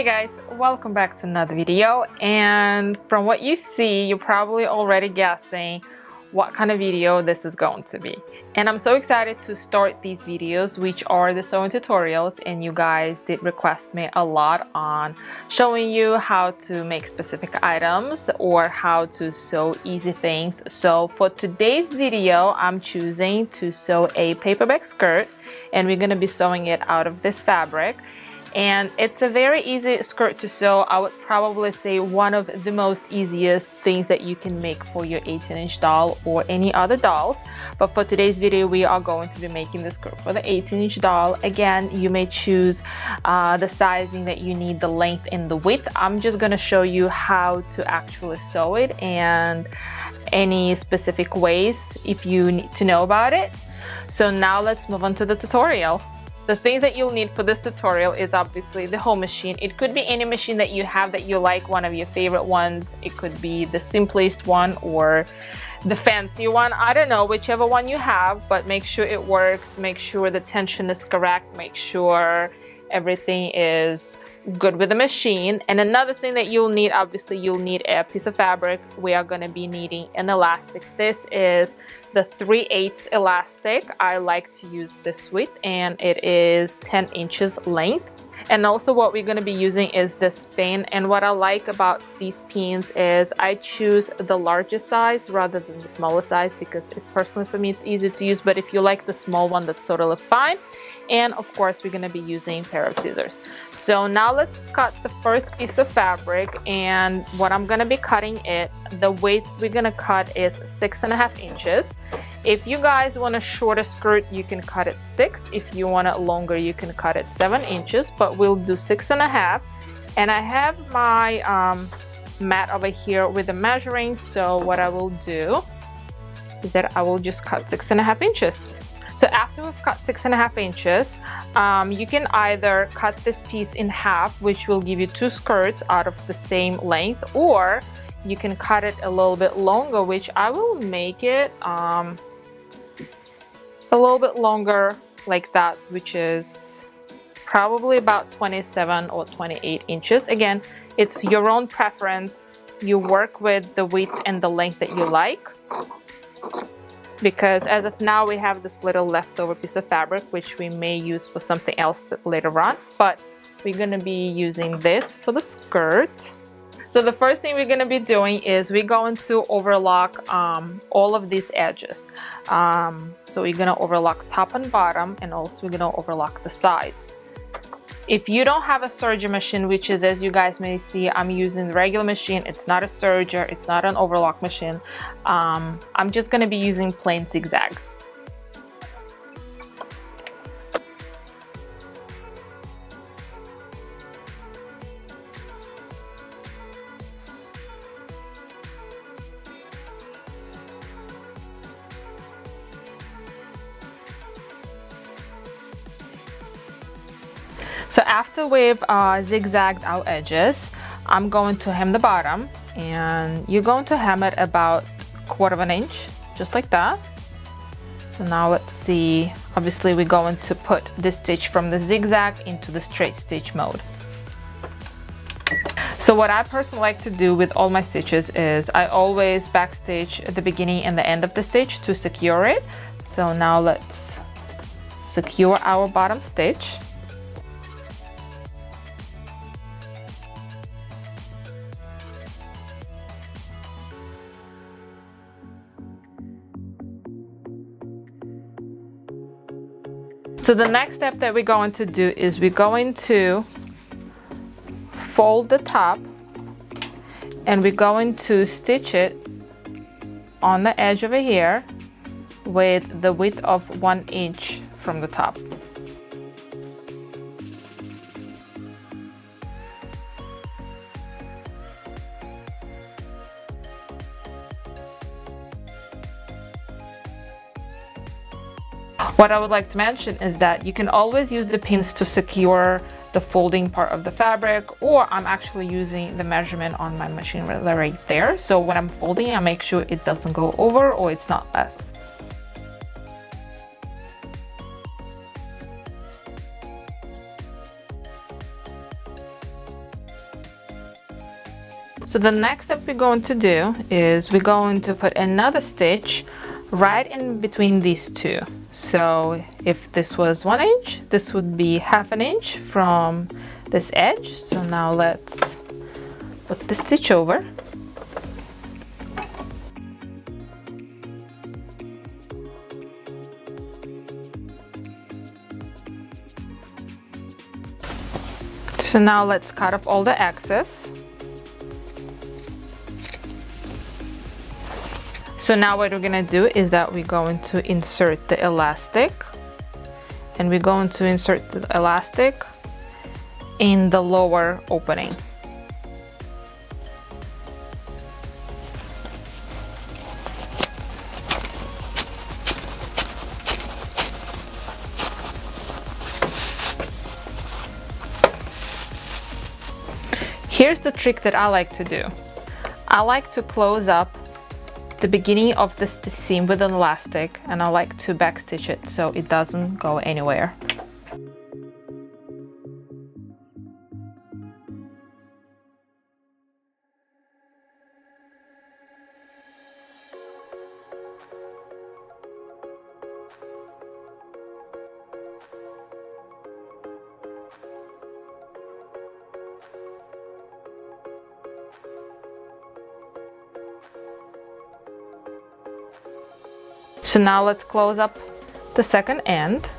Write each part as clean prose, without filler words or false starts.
Guys, welcome back to another video, and from what you see, you're probably already guessing what kind of video this is going to be. And I'm so excited to start these videos, which are the sewing tutorials, and you guys did request me a lot on showing you how to make specific items or how to sew easy things. So for today's video, I'm choosing to sew a paperback skirt, and we're going to be sewing it out of this fabric. And it's a very easy skirt to sew. I would probably say one of the most easiest things that you can make for your 18-inch doll or any other dolls. But for today's video, we are going to be making the skirt for the 18-inch doll. Again, you may choose the sizing that you need, the length and the width. I'm just going to show you how to actually sew it and any specific ways if you need to know about it. So now let's move on to the tutorial. The things that you'll need for this tutorial is obviously the hoe machine. It could be any machine that you have that you like, one of your favorite ones. It could be the simplest one or the fancy one. I don't know, whichever one you have, but make sure it works. Make sure the tension is correct. Make sure everything is good with the machine. And another thing that you'll need, obviously you'll need a piece of fabric. We are going to be needing an elastic. This is the 3/8 elastic. I like to use this width, and it is 10 inches length. And also what we're going to be using is this pin. And what I like about these pins is I choose the larger size rather than the smaller size because personally for me it's easy to use, but if you like the small one, that's totally fine. And of course we're going to be using a pair of scissors. So now let's cut the first piece of fabric, and what I'm going to be cutting it, the width we're going to cut is 6.5 inches. If you guys want a shorter skirt, you can cut it 6. If you want it longer, you can cut it 7 inches, but we'll do 6.5. And I have my mat over here with the measuring, so what I will do is that I will just cut 6.5 inches. So after we've cut 6.5 inches, you can either cut this piece in half, which will give you 2 skirts out of the same length, or you can cut it a little bit longer, which I will make it a little bit longer like that, which is probably about 27 or 28 inches. Again, it's your own preference. You work with the width and the length that you like, because as of now we have this little leftover piece of fabric which we may use for something else later on, but we're going to be using this for the skirt. So the first thing we're going to be doing is we're going to overlock all of these edges. So we're going to overlock top and bottom, and also we're going to overlock the sides. If you don't have a serger machine, which is, as you guys may see, I'm using the regular machine. It's not a serger, it's not an overlock machine. I'm just going to be using plain zigzag. So after we've zigzagged our edges, I'm going to hem the bottom, and you're going to hem it about 1/4 inch, just like that. So now let's see, obviously we're going to put this stitch from the zigzag into the straight stitch mode. So what I personally like to do with all my stitches is I always backstitch at the beginning and the end of the stitch to secure it. So now let's secure our bottom stitch. So the next step that we're going to do is we're going to fold the top, and we're going to stitch it on the edge over here with the width of 1 inch from the top. What I would like to mention is that you can always use the pins to secure the folding part of the fabric, or I'm actually using the measurement on my machine right there. So when I'm folding, I make sure it doesn't go over or it's not less. So the next step we're going to do is we're going to put another stitch right in between these two. So if this was 1 inch, this would be 1/2 inch from this edge. So now let's put the stitch over. So now let's cut off all the excess. So now what we're gonna do is that we're going to insert the elastic, and we're going to insert the elastic in the lower opening. Here's the trick that I like to do. I like to close up the beginning of the seam with an elastic, and I like to backstitch it so it doesn't go anywhere. So now let's close up the second end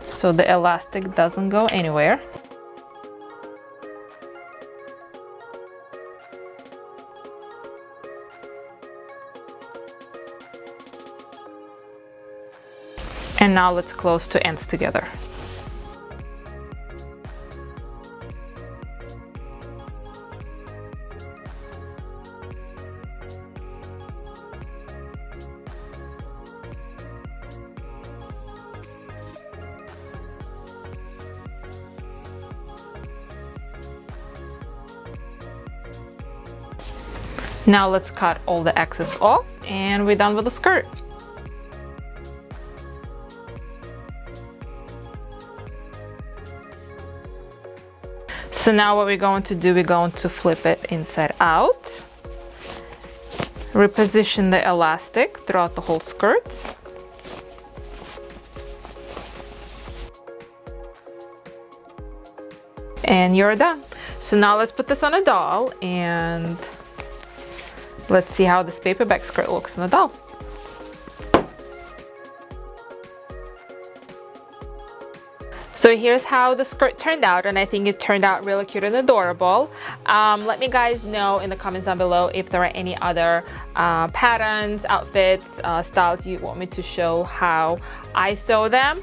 so the elastic doesn't go anywhere. And now let's close two ends together. Now let's cut all the excess off, and we're done with the skirt. So now what we're going to do, we're going to flip it inside out, reposition the elastic throughout the whole skirt, and you're done. So now let's put this on a doll, and let's see how this paperback skirt looks on the doll. So here's how the skirt turned out, and I think it turned out really cute and adorable. Let me guys know in the comments down below if there are any other patterns, outfits, styles you want me to show how I sew them.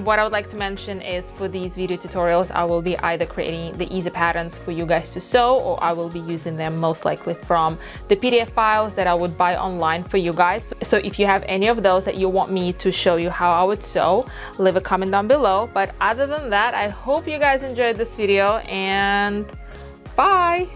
What I would like to mention is for these video tutorials, I will be either creating the easy patterns for you guys to sew, or I will be using them most likely from the PDF files that I would buy online for you guys. So if you have any of those that you want me to show you how I would sew, leave a comment down below. But other than that, I hope you guys enjoyed this video, and bye!